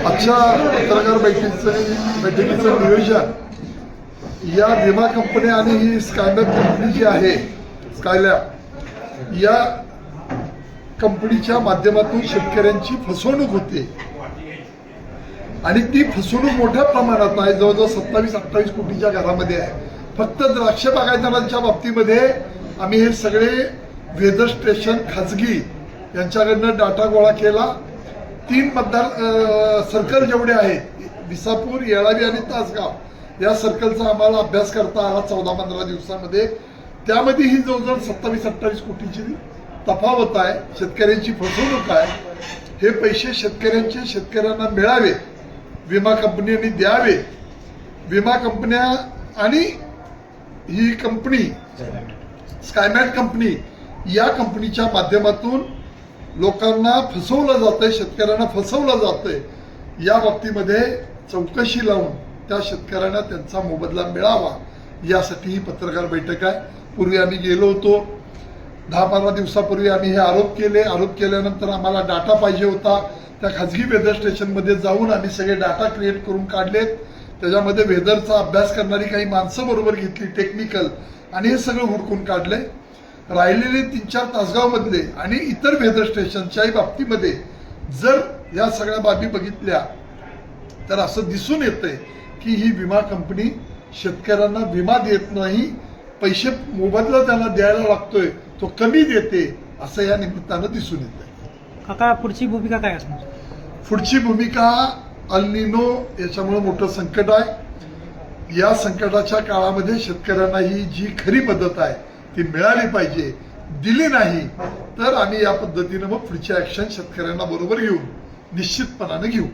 आजच्या पत्रकार बैठकीचं नियोजन या विमा कंपन्या आणि ही स्कायलॅब कंपनी जी आहे, स्कायलॅब या कंपनीच्या माध्यमातून शेतकऱ्यांची फसवणूक होते आणि ती फसवणूक मोठ्या प्रमाणात आहे. जवळजवळ 27-28 कोटीच्या घरामध्ये आहे. फक्त द्राक्ष बागायतदारांच्या बाबतीमध्ये आम्ही हे सगळे वेदर स्टेशन खाजगी यांच्याकडनं डाटा गोळा केला. 3 मतदार सर्कल जेवढे आहेत, विसापूर, येळावी आणि तासगाव, या सर्कलचा आम्हाला अभ्यास करता आला 14-15 दिवसामध्ये. त्यामध्ये ही जवळजवळ 27-28 कोटीची तफावत आहे, शेतकऱ्यांची फसवणूक आहे. हे पैसे शेतकऱ्यांना मिळावे, विमा कंपन्यांनी द्यावे. विमा कंपन्या आणि ही कंपनी स्कायमॅट कंपनी या कंपनीच्या माध्यमातून लोकांना फसवलं जातंय, शेतकऱ्यांना फसवलं जातंय. या बाबतीमध्ये चौकशी लावून त्या शेतकऱ्यांना त्यांचा मोबदला मिळावा यासाठी ही पत्रकार बैठक आहे. पूर्वी आम्ही गेलो होतो, 10-15 दिवसापूर्वी आम्ही हे आरोप केले. आरोप केल्यानंतर आम्हाला डाटा पाहिजे होता. त्या खाजगी वेदर स्टेशनमध्ये जाऊन आम्ही सगळे डाटा क्रिएट करून काढलेत. त्याच्यामध्ये वेदरचा अभ्यास करणारी काही माणसं बरोबर घेतली, टेक्निकल, आणि हे सगळं हुडकून काढले. राहिलेले 3-4 तासगावमधले आणि इतर वेदर स्टेशनच्याही बाबतीमध्ये जर या सगळ्या बाबी बघितल्या तर असं दिसून येतंय की ही विमा कंपनी शेतकऱ्यांना विमा देत नाही, पैसे मोबदला त्यांना द्यायला लागतोय, तो कमी देते, असं या निमित्तानं दिसून येतंय. काका, पुढची भूमिका काय असणार? पुढची भूमिका अल निनो याच्यामुळे मोठं संकट आहे. या संकटाच्या काळामध्ये शेतकऱ्यांना ही जी खरी मदत आहे ती मिळाली पाहिजे. दिली नाही तर आम्ही या पद्धतीनं मग पुढची ऍक्शन शेतकऱ्यांना बरोबर घेऊन निश्चितपणाने घेऊ.